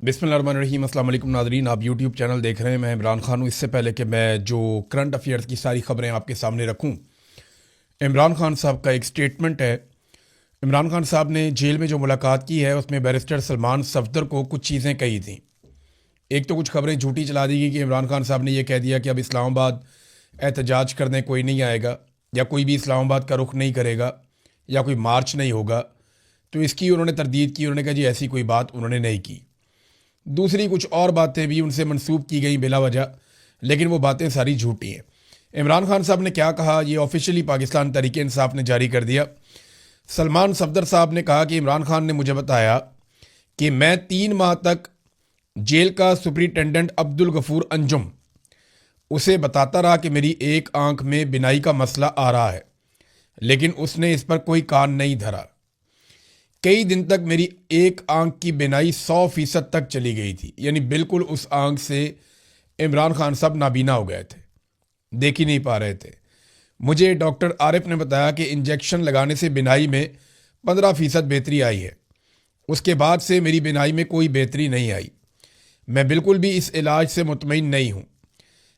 बिस्मिल्लाहिर्रहमानिर्रहीम। अस्सलाम वालेकुम नाज़रीन, आप यूट्यूब चैनल देख रहे हैं। मैं इमरान खान हूँ। इससे पहले कि मैं जो करंट अफेयर्स की सारी खबरें आपके सामने रखूँ, इमरान खान साहब का एक स्टेटमेंट है। इमरान खान साहब ने जेल में जो मुलाकात की है उसमें बैरिस्टर सलमान सफदर को कुछ चीज़ें कही थी। एक तो कुछ खबरें झूठी चला दी गई कि इमरान खान साहब ने यह कह दिया कि अब इस्लामाबाद एहतजाज करने कोई नहीं आएगा, या कोई भी इस्लामाबाद का रुख नहीं करेगा, या कोई मार्च नहीं होगा। तो इसकी उन्होंने तरदीद की। उन्होंने कहा जी ऐसी कोई बात उन्होंने नहीं की। दूसरी कुछ और बातें भी उनसे मंसूब की गई बिला वजह, लेकिन वो बातें सारी झूठी हैं। इमरान खान साहब ने क्या कहा, ये ऑफिशियली पाकिस्तान तहरीक इंसाफ ने जारी कर दिया। सलमान सफदर साहब ने कहा कि इमरान खान ने मुझे बताया कि मैं 3 माह तक जेल का सुपरिटेंडेंट अब्दुल गफूर अंजुम उसे बताता रहा कि मेरी एक आंख में बिनाई का मसला आ रहा है, लेकिन उसने इस पर कोई कान नहीं धरा। कई दिन तक मेरी एक आंख की बिनाई 100% तक चली गई थी, यानी बिल्कुल उस आंख से इमरान खान साहब नाबीना हो गए थे, देख ही नहीं पा रहे थे। मुझे डॉक्टर आरिफ ने बताया कि इंजेक्शन लगाने से बिनाई में 15% बेहतरी आई है। उसके बाद से मेरी बिनाई में कोई बेहतरी नहीं आई। मैं बिल्कुल भी इस इलाज से मुतमईन नहीं हूँ।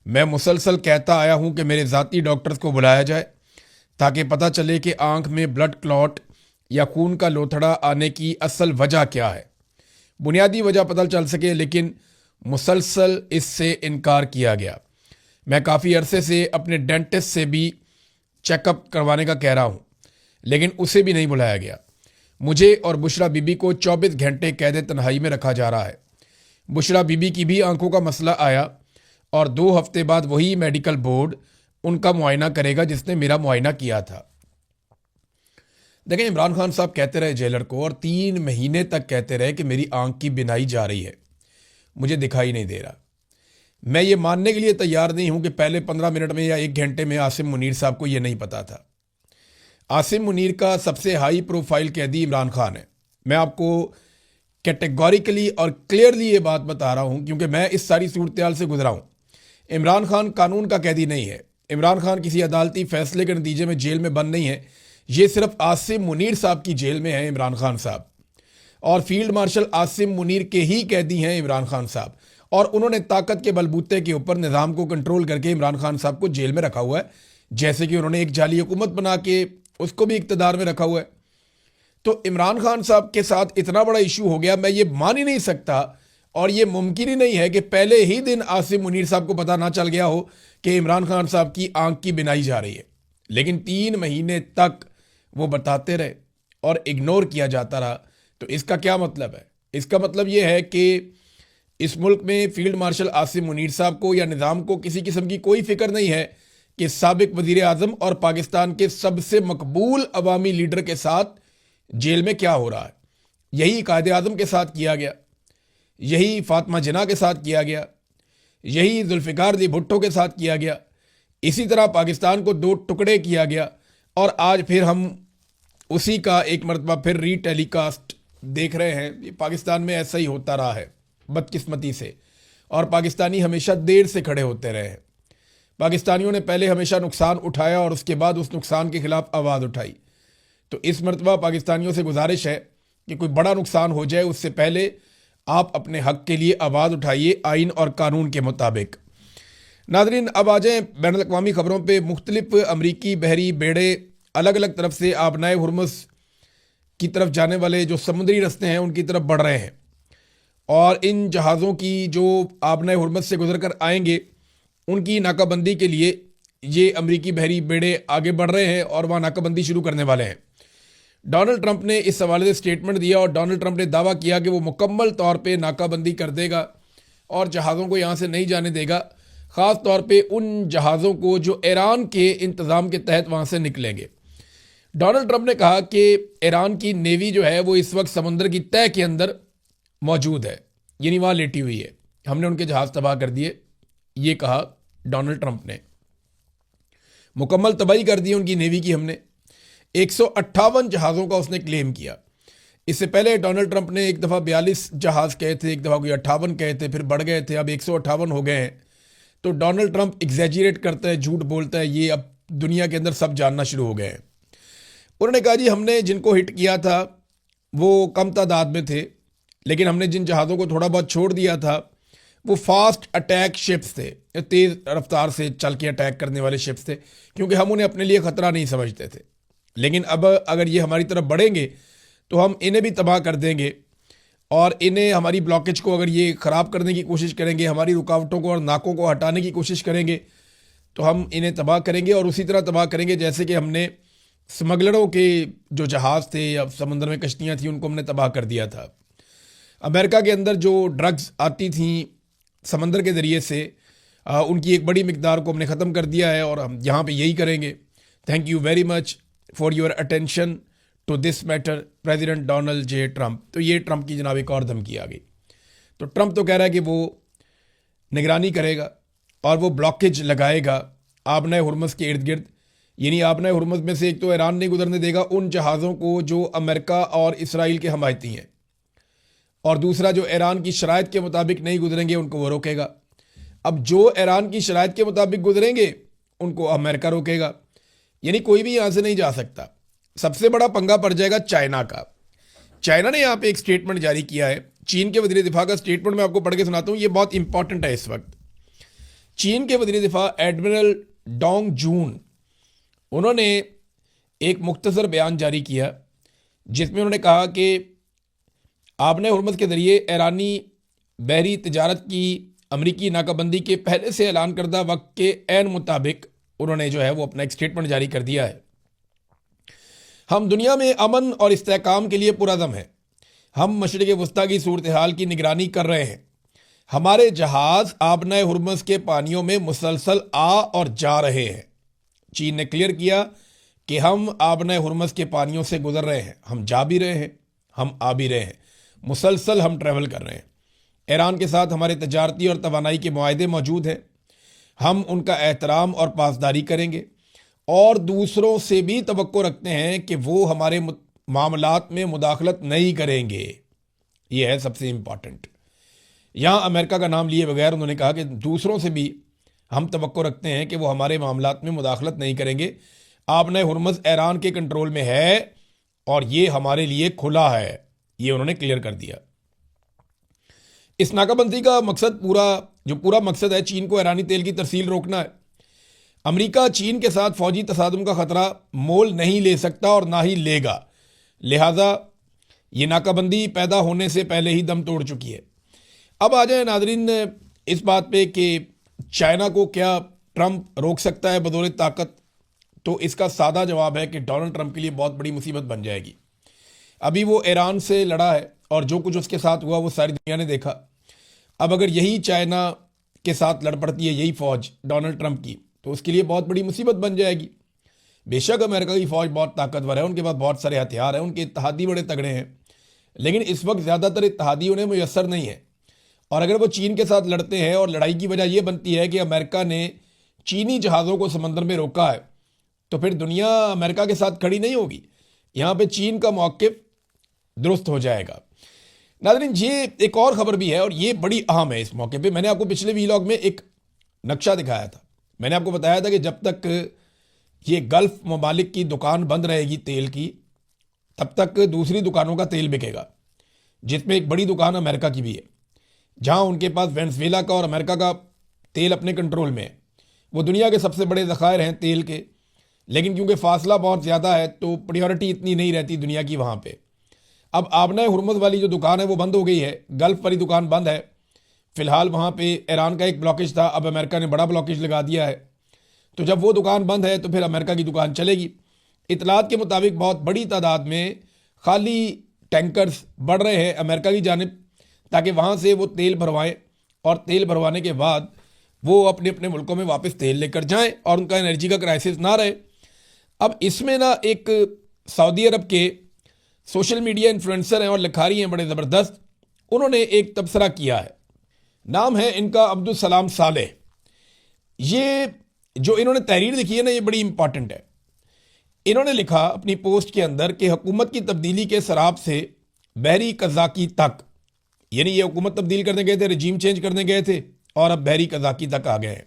मैं मुसलसल कहता आया हूँ कि मेरे ज़ाती डॉक्टर्स को बुलाया जाए ताकि पता चले कि आंख में ब्लड क्लॉट या खून का लोथड़ा आने की असल वजह क्या है, बुनियादी वजह पता चल सके, लेकिन मुसलसल इससे इनकार किया गया। मैं काफ़ी अरसे से अपने डेंटिस्ट से भी चेकअप करवाने का कह रहा हूँ, लेकिन उसे भी नहीं बुलाया गया। मुझे और बुशरा बीबी को 24 घंटे कैद तन्हाई में रखा जा रहा है। बुशरा बीबी की भी आंखों का मसला आया और 2 हफ्ते बाद वही मेडिकल बोर्ड उनका मुआयना करेगा जिसने मेरा मुआयना किया था। देखें, इमरान खान साहब कहते रहे जेलर को, और 3 महीने तक कहते रहे कि मेरी आंख की बिनाई जा रही है, मुझे दिखाई नहीं दे रहा। मैं ये मानने के लिए तैयार नहीं हूं कि पहले 15 मिनट में या 1 घंटे में आसिम मुनीर साहब को यह नहीं पता था। आसिम मुनीर का सबसे हाई प्रोफाइल कैदी इमरान खान है। मैं आपको कैटेगोरिकली और क्लियरली ये बात बता रहा हूं क्योंकि मैं इस सारी सूरत से गुजरा हूं। इमरान खान कानून का कैदी नहीं है। इमरान खान किसी अदालती फैसले के नतीजे में जेल में बंद नहीं है। ये सिर्फ आसिम मुनीर साहब की जेल में है इमरान खान साहब, और फील्ड मार्शल आसिम मुनीर के ही कैदी हैं इमरान खान साहब, और उन्होंने ताकत के बलबूते के ऊपर निज़ाम को कंट्रोल करके इमरान खान साहब को जेल में रखा हुआ है। जैसे कि उन्होंने एक जाली हुकूमत बना के उसको भी इक्तदार में रखा हुआ है। तो इमरान खान साहब के साथ इतना बड़ा इशू हो गया, मैं ये मान ही नहीं सकता, और ये मुमकिन ही नहीं है कि पहले ही दिन आसिम मुनीर साहब को पता ना चल गया हो कि इमरान खान साहब की आंख की बिनाई जा रही है। लेकिन 3 महीने तक वो बताते रहे और इग्नोर किया जाता रहा। तो इसका क्या मतलब है? इसका मतलब ये है कि इस मुल्क में फील्ड मार्शल आसिम मुनीर साहब को या निज़ाम को किसी किस्म की कोई फिक्र नहीं है कि साबिक वजीर आज़म और पाकिस्तान के सबसे मकबूल अवामी लीडर के साथ जेल में क्या हो रहा है। यही कायदे आज़म के साथ किया गया, यही फातिमा जिन्ना के साथ किया गया, यही जुल्फ़िकार अली भुट्टो के साथ किया गया। इसी तरह पाकिस्तान को 2 टुकड़े किया गया, और आज फिर हम उसी का एक मरतबा फिर रीटेलीकास्ट देख रहे हैं। ये पाकिस्तान में ऐसा ही होता रहा है बदकिस्मती से, और पाकिस्तानी हमेशा देर से खड़े होते रहे हैं। पाकिस्तानियों ने पहले हमेशा नुकसान उठाया और उसके बाद उस नुकसान के खिलाफ आवाज़ उठाई। तो इस मरतबा पाकिस्तानियों से गुजारिश है कि कोई बड़ा नुकसान हो जाए उससे पहले आप अपने हक के लिए आवाज़ उठाइए आइन और कानून के मुताबिक। नाज़रीन, अब आ जाएँ बैनुल अक़वामी ख़बरों पर। मुख्तलिफ अमरीकी बहरी बेड़े अलग अलग तरफ से आबनाए हुर्मुज़ की तरफ जाने वाले जो समुद्री रास्ते हैं उनकी तरफ बढ़ रहे हैं, और इन जहाज़ों की जो आबनाए हुर्मुज़ से गुजर कर आएंगे उनकी नाकाबंदी के लिए ये अमरीकी बहरी बेड़े आगे बढ़ रहे हैं और वहाँ नाकाबंदी शुरू करने वाले हैं। डोनाल्ड ट्रंप ने इस हवाले से स्टेटमेंट दिया, और डोनाल्ड ट्रंप ने दावा किया कि वो मुकम्मल तौर पे नाकाबंदी कर देगा और जहाज़ों को यहाँ से नहीं जाने देगा, ख़ास तौर पे उन जहाज़ों को जो ईरान के इंतज़ाम के तहत वहाँ से निकलेंगे। डोनाल्ड ट्रंप ने कहा कि ईरान की नेवी जो है वो इस वक्त समुद्र की तह के अंदर मौजूद है, यानी वहाँ लेटी हुई है, हमने उनके जहाज़ तबाह कर दिए, ये कहा डोनाल्ड ट्रंप ने। मुकम्मल तबाही कर दी उनकी नेवी की हमने। 158 जहाज़ों का उसने क्लेम किया। इससे पहले डोनाल्ड ट्रंप ने एक दफ़ा 42 जहाज़ कहे थे, एक दफ़ा कोई 58 कहे थे, फिर बढ़ गए थे, अब 158 हो गए हैं। तो डोनाल्ड ट्रंप एग्जैजरेट करता है, झूठ बोलता है, ये अब दुनिया के अंदर सब जानना शुरू हो गए हैं। उन्होंने कहा जी हमने जिनको हिट किया था वो कम तादाद में थे, लेकिन हमने जिन जहाज़ों को थोड़ा बहुत छोड़ दिया था वो फास्ट अटैक शिप्स थे, तेज़ रफ्तार से चल के अटैक करने वाले शिप्स थे, क्योंकि हम उन्हें अपने लिए ख़तरा नहीं समझते थे। लेकिन अब अगर ये हमारी तरफ बढ़ेंगे तो हम इन्हें भी तबाह कर देंगे, और इन्हें, हमारी ब्लॉकेज को अगर ये ख़राब करने की कोशिश करेंगे, हमारी रुकावटों को और नाकों को हटाने की कोशिश करेंगे, तो हम इन्हें तबाह करेंगे। और उसी तरह तबाह करेंगे जैसे कि हमने स्मगलरों के जो जहाज़ थे या समुद्र में कश्तियाँ थीं उनको हमने तबाह कर दिया था। अमेरिका के अंदर जो ड्रग्स आती थीं समंदर के ज़रिए से, उनकी एक बड़ी मिकदार को हमने ख़त्म कर दिया है, और हम यहाँ पे यही करेंगे। Thank you very much for your attention to this matter, president Donald J Trump. तो ये ट्रंप की जनाब एक और धमकी आ गई। तो ट्रंप तो कह रहा है कि वो निगरानी करेगा और वो ब्लॉकेज लगाएगा आबना हुर्मुज़ के इर्द गिर्द, यानी आबना हुर्मुज़ में से एक तो ईरान नहीं गुजरने देगा उन जहाज़ों को जो अमेरिका और इसराइल के हमायती हैं, और दूसरा जो ईरान की शराइत के मुताबिक नहीं गुजरेंगे उनको वो रोकेगा। अब जो ईरान की शराइत के मुताबिक गुजरेंगे उनको अमेरिका रोकेगा, यानी कोई भी यहाँ से नहीं जा सकता। सबसे बड़ा पंगा पड़ जाएगा चाइना का। चाइना ने यहाँ पे एक स्टेटमेंट जारी किया है। चीन के वज़ीर दिफा का स्टेटमेंट मैं आपको पढ़ के सुनाता हूँ, ये बहुत इंपॉर्टेंट है इस वक्त। चीन के वज़ीर दिफा एडमिरल डोंग जून, उन्होंने एक मुख्तसर बयान जारी किया जिसमें उन्होंने कहा कि आबना हुर्मुज़ के ज़रिए ईरानी बहरी तजारत की अमरीकी नाकाबंदी के पहले से ऐलान करदा वक्त के ऐन मुताबिक उन्होंने जो है वो अपना एक स्टेटमेंट जारी कर दिया है। हम दुनिया में अमन और इस्तेहकाम के लिए पुरअज़म हैं। हम मशरिक़ वस्ता की सूरत हाल की निगरानी कर रहे हैं। हमारे जहाज़ आबना हुर्मुज़ के पानियों में मुसलसल आ और जा रहे हैं। चीन ने क्लियर किया कि हम आबना हुर्मुज़ के पानियों से गुजर रहे हैं, हम जा भी रहे हैं, हम आ भी रहे हैं, मुसलसल हम ट्रैवल कर रहे हैं। ईरान के साथ हमारे तजारती और तवानाई के मुआहदे मौजूद हैं। हम उनका एहतराम और पासदारी करेंगे और दूसरों से भी तवक्को रखते हैं कि वो हमारे मामलात में मुदाखलत नहीं करेंगे। ये है सबसे इम्पॉर्टेंट। यहाँ अमेरिका का नाम लिए बगैर उन्होंने कहा कि दूसरों से भी हम तवक्को रखते हैं कि वो हमारे मामलात में मुदाखलत नहीं करेंगे। आबना हुर्मुज़ ईरान के कंट्रोल में है और ये हमारे लिए खुला है, ये उन्होंने क्लियर कर दिया। इस नाकाबंदी का मकसद पूरा मकसद है चीन को ईरानी तेल की तरसील रोकना है। अमेरिका चीन के साथ फौजी तसादुम का ख़तरा मोल नहीं ले सकता और ना ही लेगा, लिहाजा ये नाकाबंदी पैदा होने से पहले ही दम तोड़ चुकी है। अब आ जाए नाजरीन इस बात पे कि चाइना को क्या ट्रंप रोक सकता है बदौलत ताकत। तो इसका सादा जवाब है कि डोनाल्ड ट्रंप के लिए बहुत बड़ी मुसीबत बन जाएगी। अभी वो ईरान से लड़ा है और जो कुछ उसके साथ हुआ वो सारी दुनिया ने देखा। अब अगर यही चाइना के साथ लड़ पड़ती है यही फ़ौज डोनाल्ड ट्रंप की, तो उसके लिए बहुत बड़ी मुसीबत बन जाएगी। बेशक अमेरिका की फ़ौज बहुत ताकतवर है, उनके पास बहुत सारे हथियार हैं, उनके इत्तेहादी बड़े तगड़े हैं, लेकिन इस वक्त ज़्यादातर इत्तेहादी उन्हें मुयस्सर नहीं है। और अगर वो चीन के साथ लड़ते हैं और लड़ाई की वजह यह बनती है कि अमेरिका ने चीनी जहाज़ों को समंदर में रोका है, तो फिर दुनिया अमेरिका के साथ खड़ी नहीं होगी। यहाँ पे चीन का मौक़िफ़ दुरुस्त हो जाएगा। नाज़रीन ये एक और ख़बर भी है और ये बड़ी अहम है। इस मौके पे मैंने आपको पिछले वीलॉग में एक नक्शा दिखाया था। मैंने आपको बताया था कि जब तक ये गल्फ़ ममालिक की दुकान बंद रहेगी तेल की, तब तक दूसरी दुकानों का तेल बिकेगा, जिसमें एक बड़ी दुकान अमेरिका की भी है, जहाँ उनके पास वेनेज़ुएला का और अमेरिका का तेल अपने कंट्रोल में है। वो दुनिया के सबसे बड़े ज़खायर हैं तेल के, लेकिन क्योंकि फ़ासला बहुत ज़्यादा है तो प्रायोरिटी इतनी नहीं रहती दुनिया की वहाँ पर। अब आबना हुर्मुज़ वाली जो दुकान है वो बंद हो गई है, गल्फ़ वाली दुकान बंद है। फ़िलहाल वहाँ पे ईरान का एक ब्लॉकेज था, अब अमेरिका ने बड़ा ब्लॉकेज लगा दिया है। तो जब वो दुकान बंद है तो फिर अमेरिका की दुकान चलेगी। इतलात के मुताबिक बहुत बड़ी तादाद में खाली टैंकर्स बढ़ रहे हैं अमेरिका की जानिब, ताकि वहाँ से वो तेल भरवाएँ और तेल भरवाने के बाद वो अपने अपने मुल्कों में वापस तेल लेकर जाएँ और उनका एनर्जी का क्राइसिस ना रहे। अब इसमें ना एक सऊदी अरब के सोशल मीडिया इन्फ्लुएंसर हैं और लिखारी हैं बड़े ज़बरदस्त, उन्होंने एक तबसरा किया है। नाम है इनका अब्दुल सलाम सालेह। ये जो इन्होंने तहरीर लिखी है ना, ये बड़ी इंपॉर्टेंट है। इन्होंने लिखा अपनी पोस्ट के अंदर कि हुकूमत की तब्दीली के सराब से बहरी कज़ाकी तक, यानी ये हुकूमत तब्दील करने गए थे, रजीम चेंज करने गए थे और अब बहरी कज़ाकी तक आ गए हैं।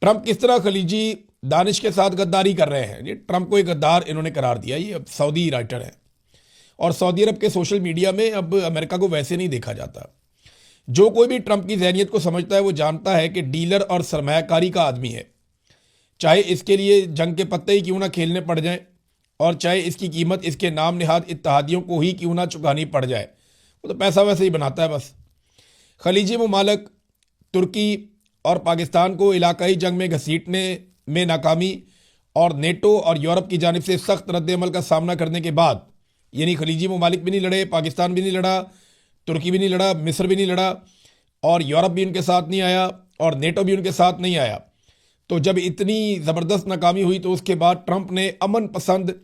ट्रंप किस तरह खलीजी दानिश के साथ गद्दारी कर रहे हैं। ये ट्रंप को एक गद्दार इन्होंने करार दिया। ये अब सऊदी राइटर है और सऊदी अरब के सोशल मीडिया में अब अमेरिका को वैसे नहीं देखा जाता। जो कोई भी ट्रंप की ज़हनियत को समझता है वो जानता है कि डीलर और सरमायाकारी का आदमी है, चाहे इसके लिए जंग के पत्ते ही क्यों ना खेलने पड़ जाएं और चाहे इसकी कीमत इसके नाम निहाद इत्तेहादियों को ही क्यों ना चुकानी पड़ जाए, वो तो पैसा वैसे ही बनाता है बस। खलीजी ममालिक तुर्की और पाकिस्तान को इलाकाई जंग में घसीटने में नाकामी और नेटो और यूरोप की जानिब से सख्त रद्द-ए-अमल का सामना करने के बाद, यानी खलीजी ममालिक भी नहीं लड़े, पाकिस्तान भी नहीं लड़ा, तुर्की भी नहीं लड़ा, मिस्र भी नहीं लड़ा और यूरोप भी उनके साथ नहीं आया और नेटो भी उनके साथ नहीं आया, तो जब इतनी ज़बरदस्त नाकामी हुई तो उसके बाद ट्रंप ने अमन पसंद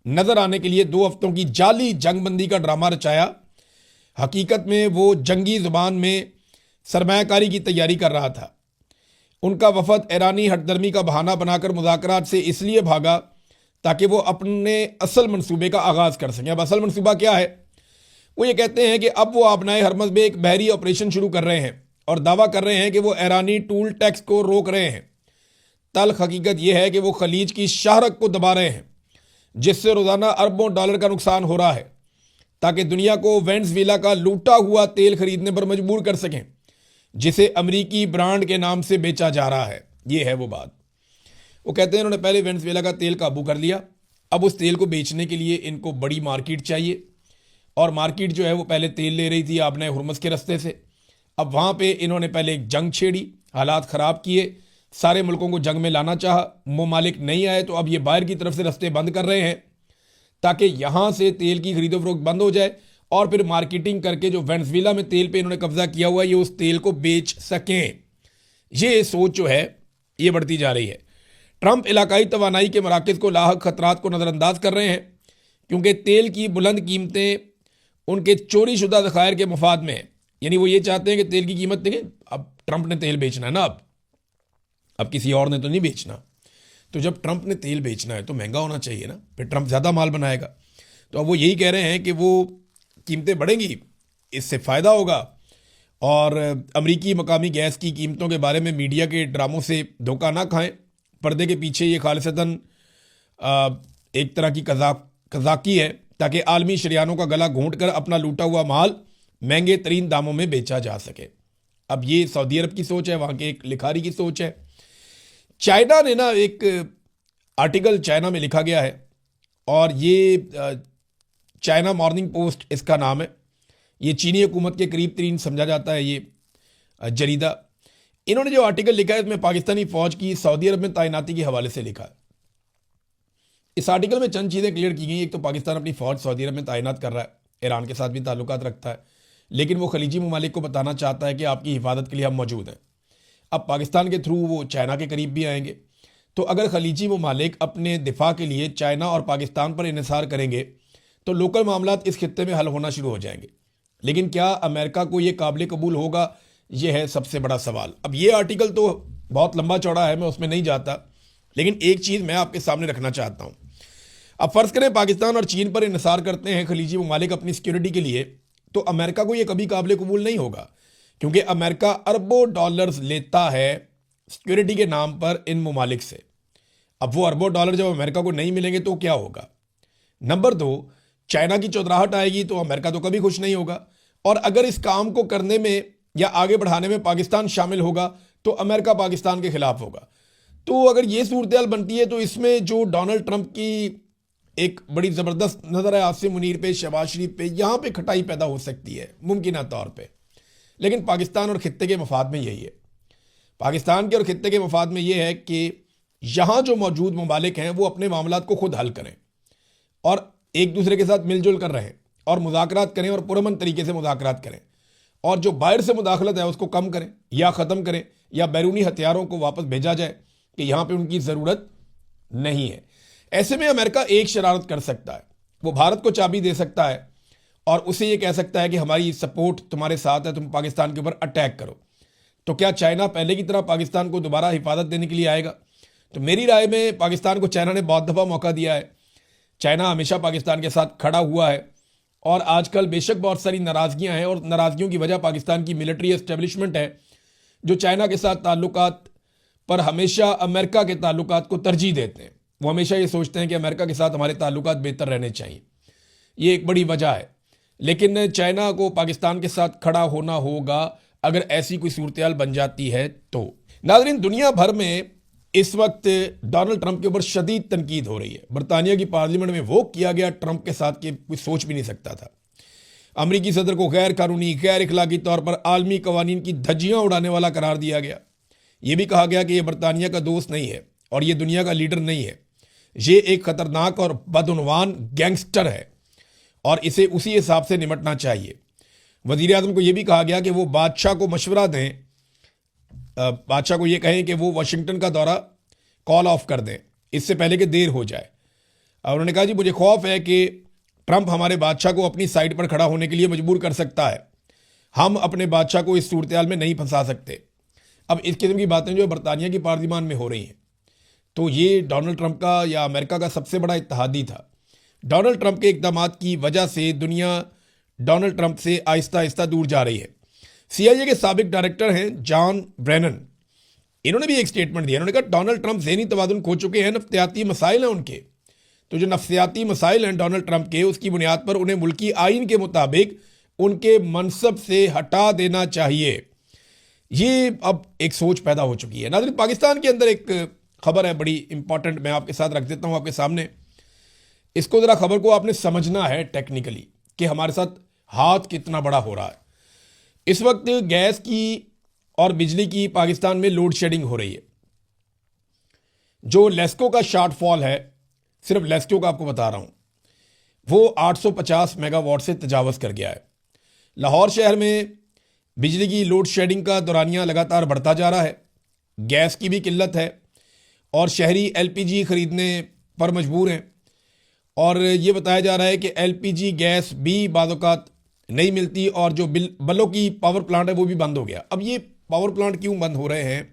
नज़र आने के लिए 2 हफ्तों की जाली जंगबंदी का ड्रामा रचाया। हकीकत में वो जंगी ज़ुबान में सरमायाकारी की तैयारी कर रहा था। उनका वफद ईरानी हटदर्मी का बहाना बनाकर मुज़ाकरात से इसलिए भागा ताकि वो अपने असल मंसूबे का आगाज़ कर सकें। अब असल मंसूबा क्या है? वो ये कहते हैं कि अब वो आबनाए हरमज़ में एक बहरी ऑपरेशन शुरू कर रहे हैं और दावा कर रहे हैं कि वो ईरानी टूल टैक्स को रोक रहे हैं। तल्ख हकीकत यह है कि वो खलीज की शाहरक को दबा रहे हैं, जिससे रोज़ाना अरबों डॉलर का नुकसान हो रहा है, ताकि दुनिया को वेनेज़ुएला का लूटा हुआ तेल खरीदने पर मजबूर कर सकें, जिसे अमरीकी ब्रांड के नाम से बेचा जा रहा है। ये है वो बात। वो कहते हैं उन्होंने पहले वेनेज़ुएला का तेल काबू कर लिया, अब उस तेल को बेचने के लिए इनको बड़ी मार्केट चाहिए और मार्केट जो है वो पहले तेल ले रही थी आपने हुरमस के रास्ते से। अब वहाँ पे इन्होंने पहले एक जंग छेड़ी, हालात ख़राब किए, सारे मुल्कों को जंग में लाना चाहा, ममालिक नहीं आए तो अब ये बाहर की तरफ से रास्ते बंद कर रहे हैं ताकि यहाँ से तेल की खरीदो फरोख्त बंद हो जाए और फिर मार्केटिंग करके जो वेनेज़ुएला में तेल पे इन्होंने कब्जा किया हुआ है ये उस तेल को बेच सकें। ये सोच जो है ये बढ़ती जा रही है। ट्रंप इलाकाई तवानाई के मराकज़ को लाहक खतरात को नज़रअंदाज कर रहे हैं क्योंकि तेल की बुलंद कीमतें उनके चोरी शुदा ज़खायर के मफाद में है। यानी वो ये चाहते हैं कि तेल की कीमत देखें, अब ट्रंप ने तेल बेचना है ना, अब किसी और ने तो नहीं बेचना, तो जब ट्रंप ने तेल बेचना है तो महंगा होना चाहिए ना, फिर ट्रंप ज़्यादा माल बनाएगा। तो अब वो यही कह रहे हैं कि वो कीमतें बढ़ेंगी, इससे फ़ायदा होगा और अमरीकी मकामी गैस की कीमतों के बारे में मीडिया के ड्रामों से धोखा ना खाएं। पर्दे के पीछे ये खालिसतन एक तरह की कज़ाकी है ताकि आलमी शरियानों का गला घोंट कर अपना लूटा हुआ माल महंगे तरीन दामों में बेचा जा सके। अब ये सऊदी अरब की सोच है, वहाँ के एक लिखारी की सोच है। चाइना ने ना एक आर्टिकल चाइना में लिखा गया है और ये चाइना मॉर्निंग पोस्ट इसका नाम है। ये चीनी हुकूमत के करीब तरीन समझा जाता है ये जरीदा। इन्होंने जो आर्टिकल लिखा है इसमें पाकिस्तानी फ़ौज की सऊदी अरब में तैनाती के हवाले से लिखा है। इस आर्टिकल में चंद चीज़ें क्लियर की गई। एक तो पाकिस्तान अपनी फ़ौज सऊदी अरब में तैनात कर रहा है, ईरान के साथ भी ताल्लुकात रखता है, लेकिन वो खलीजी ममालिक को बताना चाहता है कि आपकी हिफाजत के लिए हम मौजूद हैं। अब पाकिस्तान के थ्रू वो चाइना के करीब भी आएंगे, तो अगर खलीजी ममालिक अपने दिफा के लिए चाइना और पाकिस्तान पर इन्हिसार करेंगे तो लोकल मामलात इस खित्ते में हल होना शुरू हो जाएंगे। लेकिन क्या अमेरिका को ये काबिल कबूल होगा, ये है सबसे बड़ा सवाल। अब ये आर्टिकल तो बहुत लंबा चौड़ा है, मैं उसमें नहीं जाता, लेकिन एक चीज़ मैं आपके सामने रखना चाहता हूँ। अब फ़र्ज़ करें पाकिस्तान और चीन पर इन्हिसार करते हैं खलीजी ममालिक अपनी सिक्योरिटी के लिए, तो अमेरिका को ये कभी काबिल कबूल नहीं होगा, क्योंकि अमेरिका अरबों डॉलर्स लेता है सिक्योरिटी के नाम पर इन ममालिक से। अब वो अरबों डॉलर जब अमेरिका को नहीं मिलेंगे तो क्या होगा? नंबर 2, चाइना की चौधराहट आएगी तो अमेरिका तो कभी खुश नहीं होगा, और अगर इस काम को करने में या आगे बढ़ाने में पाकिस्तान शामिल होगा तो अमेरिका पाकिस्तान के खिलाफ होगा। तो अगर ये सूरत हाल बनती है तो इसमें जो डोनाल्ड ट्रंप की एक बड़ी ज़बरदस्त नज़र है आसिम मुनीर पे, शहबाज शरीफ पे, यहाँ पे खटाई पैदा हो सकती है मुमकिन तौर पे। लेकिन पाकिस्तान और खित्ते के मफाद में यही है, पाकिस्तान के और खित्ते के मफाद में ये है कि यहाँ जो मौजूद ममालिक हैं वो अपने मामलात को खुद हल करें और एक दूसरे के साथ मिलजुल कर रहें और मुज़ाकरात करें और पुरअमन तरीके से मुज़ाकरात करें, और जो बाहर से मुदाखलत है उसको कम करें या ख़त्म करें या बैरूनी हथियारों को वापस भेजा जाए कि यहाँ पे उनकी ज़रूरत नहीं है। ऐसे में अमेरिका एक शरारत कर सकता है, वो भारत को चाबी दे सकता है और उसे ये कह सकता है कि हमारी सपोर्ट तुम्हारे साथ है, तुम पाकिस्तान के ऊपर अटैक करो। तो क्या चाइना पहले की तरह पाकिस्तान को दोबारा हिफाजत देने के लिए आएगा? तो मेरी राय में पाकिस्तान को चाइना ने बहुत दफ़ा मौका दिया है। चाइना हमेशा पाकिस्तान के साथ खड़ा हुआ है और आजकल बेशक बहुत सारी नाराज़गियाँ हैं और नाराज़गियों की वजह पाकिस्तान की मिलिट्री एस्टेब्लिशमेंट है जो चाइना के साथ ताल्लुकात पर हमेशा अमेरिका के ताल्लुकात को तरजीह देते हैं। वो हमेशा ये सोचते हैं कि अमेरिका के साथ हमारे ताल्लुकात बेहतर रहने चाहिए। ये एक बड़ी वजह है। लेकिन चाइना को पाकिस्तान के साथ खड़ा होना होगा अगर ऐसी कोई सूरत बन जाती है तो। नाज़रीन, दुनिया भर में इस वक्त डोनाल्ड ट्रंप के ऊपर शदीद तनकीद हो रही है। बरतानिया की पार्लियामेंट में वो किया गया ट्रंप के साथ कि कोई सोच भी नहीं सकता था। अमरीकी सदर को गैर कानूनी, गैर इखलाकी तौर पर आलमी कवानीन की धज्जियां उड़ाने वाला करार दिया गया। यह भी कहा गया कि यह बरतानिया का दोस्त नहीं है और यह दुनिया का लीडर नहीं है। ये एक खतरनाक और बदउनवान गैंगस्टर है और इसे उसी हिसाब से निपटना चाहिए। वज़ीर आज़म को यह भी कहा गया कि वो बादशाह को मशवरा दें, बादशाह को यह कहें कि वो वाशिंगटन का दौरा कॉल ऑफ कर दें इससे पहले कि देर हो जाए। और उन्होंने कहा जी मुझे खौफ है कि ट्रंप हमारे बादशाह को अपनी साइड पर खड़ा होने के लिए मजबूर कर सकता है। हम अपने बादशाह को इस सूरत में नहीं फंसा सकते। अब इस किस्म की बातें जो बरतानिया की पार्लियामान में हो रही हैं, तो ये डोनाल्ड ट्रंप का या अमेरिका का सबसे बड़ा इत्तेहादी था। डोनाल्ड ट्रंप के इक़दाम की वजह से दुनिया डोनाल्ड ट्रंप से आहिस्ता आहिस्ता दूर जा रही है। CIA के साबिक डायरेक्टर हैं जॉन ब्रेनन, इन्होंने भी एक स्टेटमेंट दिया। इन्होंने कहा डोनाल्ड ट्रंप ज़हनी तवाज़ुन खो चुके हैं, नफ्सियाती मसाइल हैं उनके। तो जो नफ्सियाती मसाइल हैं डोनाल्ड ट्रंप के, उसकी बुनियाद पर उन्हें मुल्की आइन के मुताबिक उनके मनसब से हटा देना चाहिए। ये अब एक सोच पैदा हो चुकी है। नाज़रीन, पाकिस्तान के अंदर एक खबर है बड़ी इंपॉर्टेंट, मैं आपके साथ रख देता हूँ आपके सामने। इसको ज़रा खबर को आपने समझना है टेक्निकली कि हमारे साथ हाथ कितना बड़ा हो रहा है। इस वक्त गैस की और बिजली की पाकिस्तान में लोड शेडिंग हो रही है। जो लेस्को का शॉर्टफॉल है, सिर्फ लेस्को का आपको बता रहा हूं, वो 850 मेगावाट से तजावज़ कर गया है। लाहौर शहर में बिजली की लोड शेडिंग का दौरानिया लगातार बढ़ता जा रहा है। गैस की भी किल्लत है और शहरी LPG खरीदने पर मजबूर हैं। और ये बताया जा रहा है कि LPG गैस भी बाज़-औक़ात नहीं मिलती और जो बल्लों की पावर प्लांट है वो भी बंद हो गया। अब ये पावर प्लांट क्यों बंद हो रहे हैं?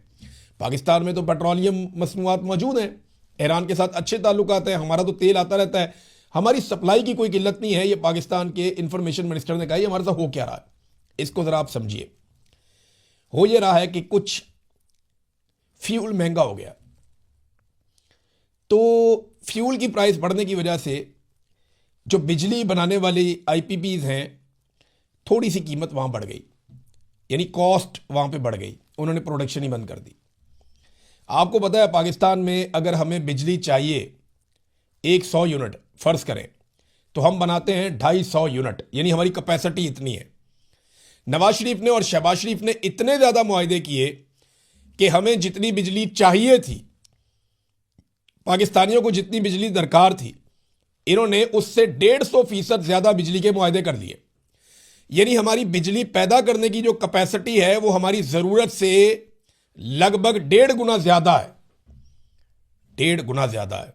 पाकिस्तान में तो पेट्रोलियम मसनूआत मौजूद हैं, ईरान के साथ अच्छे ताल्लुकात हैं, हमारा तो तेल आता रहता है, हमारी सप्लाई की कोई किल्लत नहीं है। ये पाकिस्तान के इंफॉर्मेशन मिनिस्टर ने कहा। ये हमारे साथ हो क्या रहा है, इसको ज़रा आप समझिए। हो ये रहा है कि कुछ फ्यूल महंगा हो गया, तो फ्यूल की प्राइस बढ़ने की वजह से जो बिजली बनाने वाली IPPs हैं, थोड़ी सी कीमत वहाँ बढ़ गई, यानी कॉस्ट वहाँ पे बढ़ गई, उन्होंने प्रोडक्शन ही बंद कर दी। आपको पता है पाकिस्तान में अगर हमें बिजली चाहिए 100 यूनिट फ़र्ज़ करें, तो हम बनाते हैं 250 यूनिट, यानी हमारी कैपेसिटी इतनी है। नवाज शरीफ ने और शहबाज शरीफ ने इतने ज़्यादा मुआहदे किए कि हमें जितनी बिजली चाहिए थी, पाकिस्तानियों को जितनी बिजली दरकार थी, इन्होंने उससे 150% ज़्यादा बिजली के मुआहदे कर लिए। यानी हमारी बिजली पैदा करने की जो कैपेसिटी है वो हमारी ज़रूरत से लगभग 1.5 गुना ज़्यादा है। 1.5 गुना ज़्यादा है,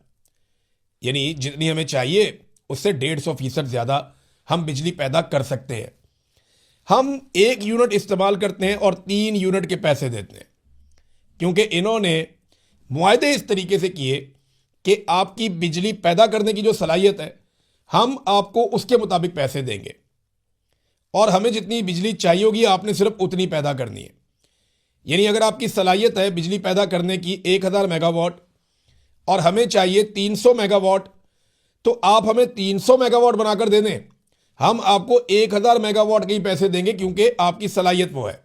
यानी जितनी हमें चाहिए उससे 150% ज़्यादा हम बिजली पैदा कर सकते हैं। हम 1 यूनिट इस्तेमाल करते हैं और 3 यूनिट के पैसे देते हैं, क्योंकि इन्होंने मुआहदे इस तरीके से किए कि आपकी बिजली पैदा करने की जो सलाहियत है हम आपको उसके मुताबिक पैसे देंगे और हमें जितनी बिजली चाहिए होगी आपने सिर्फ उतनी पैदा करनी है। यानी अगर आपकी सलाहियत है बिजली पैदा करने की 1000 मेगावाट और हमें चाहिए 300 मेगावाट, तो आप हमें 300 मेगावाट बनाकर दे दें, हम आपको 1000 मेगावाट के ही पैसे देंगे, क्योंकि आपकी सलाहियत वो है।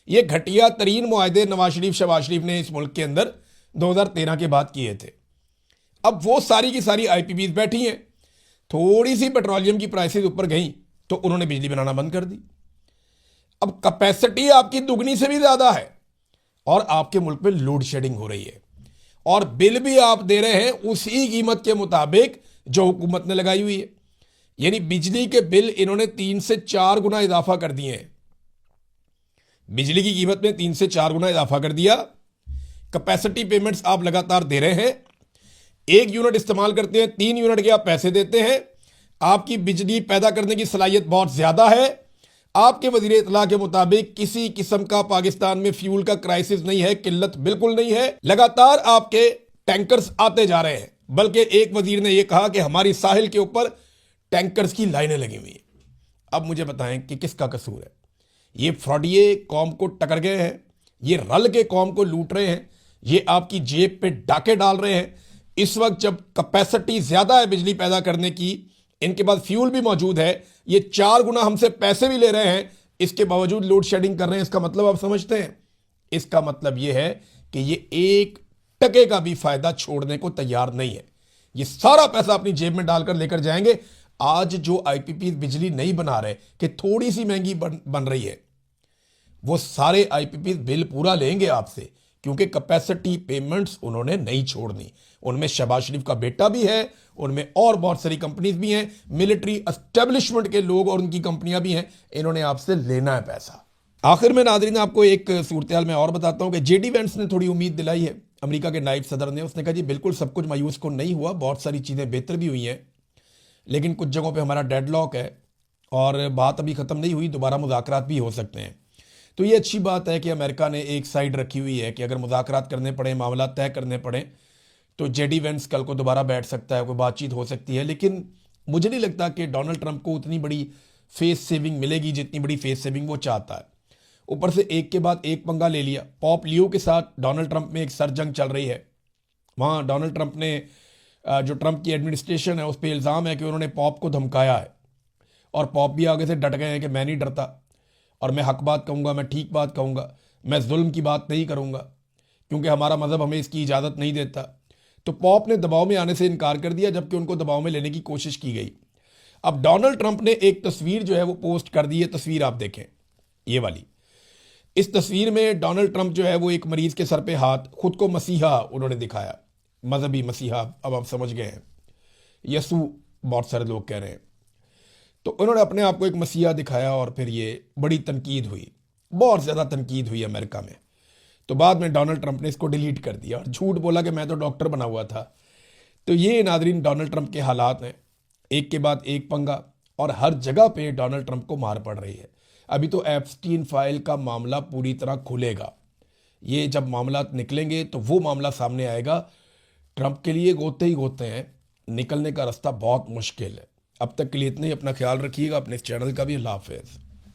ये घटिया तरीन मुआहदे नवाज शरीफ शहबाज शरीफ ने इस मुल्क के अंदर 2013 के बाद किए थे। अब वो सारी की सारी IPPs बैठी हैं, थोड़ी सी पेट्रोलियम की प्राइसेस ऊपर गई तो उन्होंने बिजली बनाना बंद कर दी। अब कैपेसिटी आपकी दुगनी से भी ज़्यादा है और आपके मुल्क में लोड शेडिंग हो रही है और बिल भी आप दे रहे हैं उसी कीमत के मुताबिक जो हुकूमत ने लगाई हुई है। यानी बिजली के बिल इन्होंने 3 से 4 गुना इजाफा कर दिए हैं। बिजली की कीमत में 3 से 4 गुना इजाफा कर दिया। कैपेसिटी पेमेंट्स आप लगातार दे रहे हैं, 1 यूनिट इस्तेमाल करते हैं, 3 यूनिट के आप पैसे देते हैं। आपकी बिजली पैदा करने की सलाहियत बहुत ज़्यादा है। आपके वज़ीर इत्तला के मुताबिक किसी किस्म का पाकिस्तान में फ्यूल का क्राइसिस नहीं है, किल्लत बिल्कुल नहीं है। लगातार आपके टैंकर्स आते जा रहे हैं, बल्कि एक वज़ीर ने यह कहा कि हमारी साहिल के ऊपर टैंकर्स की लाइनें लगी हुई हैं। अब मुझे बताएं कि किसका कसूर है? ये फ्रॉडिये कौम को टकर गए हैं, ये रल के कौम को लूट रहे हैं, ये आपकी जेब पे डाके डाल रहे हैं। इस वक्त जब कैपेसिटी ज़्यादा है बिजली पैदा करने की इनके पास फ्यूल भी मौजूद है, ये 4 गुना हमसे पैसे भी ले रहे हैं, इसके बावजूद लोड शेडिंग कर रहे हैं। इसका मतलब आप समझते हैं? इसका मतलब यह है कि ये 1 टके का भी फायदा छोड़ने को तैयार नहीं है। ये सारा पैसा अपनी जेब में डालकर लेकर जाएंगे। आज जो आईपीपी बिजली नहीं बना रहे कि थोड़ी सी महंगी बन रही है, वो सारे आईपीपी बिल पूरा लेंगे आपसे, क्योंकि कैपेसिटी पेमेंट्स उन्होंने नहीं छोड़नी। उनमें शहबाज शरीफ का बेटा भी है, उनमें और बहुत सारी कंपनीज भी हैं, मिलिट्री एस्टेब्लिशमेंट के लोग और उनकी कंपनियां भी हैं। इन्होंने आपसे लेना है पैसा। आखिर में नाज़रीन आपको एक सूरत मैं और बताता हूं कि जेडी वेंस ने थोड़ी उम्मीद दिलाई है अमेरिका के नायब सदर ने। उसने कहा जी बिल्कुल सब कुछ मायूस को नहीं हुआ, बहुत सारी चीज़ें बेहतर भी हुई हैं, लेकिन कुछ जगहों पे हमारा डेडलॉक है और बात अभी ख़त्म नहीं हुई, दोबारा मुज़ाकरात भी हो सकते हैं। तो ये अच्छी बात है कि अमेरिका ने एक साइड रखी हुई है कि अगर मुज़ाकरात करने पड़े, मामला तय करने पड़े, तो जेडी वेंस कल को दोबारा बैठ सकता है, कोई बातचीत हो सकती है। लेकिन मुझे नहीं लगता कि डोनाल्ड ट्रंप को उतनी बड़ी फेस सेविंग मिलेगी जितनी बड़ी फेस सेविंग वो चाहता है। ऊपर से एक के बाद एक पंगा ले लिया। पॉप लियो के साथ डोनाल्ड ट्रंप में एक सरजंग चल रही है। वहाँ डोनाल्ड ट्रंप ने जो ट्रंप की एडमिनिस्ट्रेशन है उस पर इल्ज़ाम है कि उन्होंने पॉप को धमकाया है, और पॉप भी आगे से डट गए हैं कि मैं नहीं डरता और मैं हक बात कहूँगा, मैं ठीक बात कहूँगा, मैं जुल्म की बात नहीं करूँगा, क्योंकि हमारा मज़हब हमें इसकी इजाज़त नहीं देता। तो पॉप ने दबाव में आने से इनकार कर दिया, जबकि उनको दबाव में लेने की कोशिश की गई। अब डोनाल्ड ट्रंप ने एक तस्वीर जो है वो पोस्ट कर दी है। तस्वीर आप देखें, ये वाली। इस तस्वीर में डोनाल्ड ट्रंप जो है वो एक मरीज के सर पे हाथ, खुद को मसीहा उन्होंने दिखाया, मजहबी मसीहा। अब आप समझ गए हैं, यसू बहुत सारे लोग कह रहे हैं। तो उन्होंने अपने आप को एक मसीहा दिखाया और फिर ये बड़ी तनकीद हुई, बहुत ज़्यादा तनकीद हुई अमेरिका में। तो बाद में डोनाल्ड ट्रंप ने इसको डिलीट कर दिया और झूठ बोला कि मैं तो डॉक्टर बना हुआ था। तो ये नादरीन डोनाल्ड ट्रंप के हालात हैं, एक के बाद एक पंगा, और हर जगह पे डोनाल्ड ट्रंप को मार पड़ रही है। अभी तो एप्स्टीन फाइल का मामला पूरी तरह खुलेगा। ये जब मामला निकलेंगे तो वो मामला सामने आएगा। ट्रंप के लिए गोते ही गोते हैं, निकलने का रास्ता बहुत मुश्किल है। अब तक के लिए इतना ही। अपना ख्याल रखिएगा, अपने इस चैनल का भी। अल्लाह हाफिज़।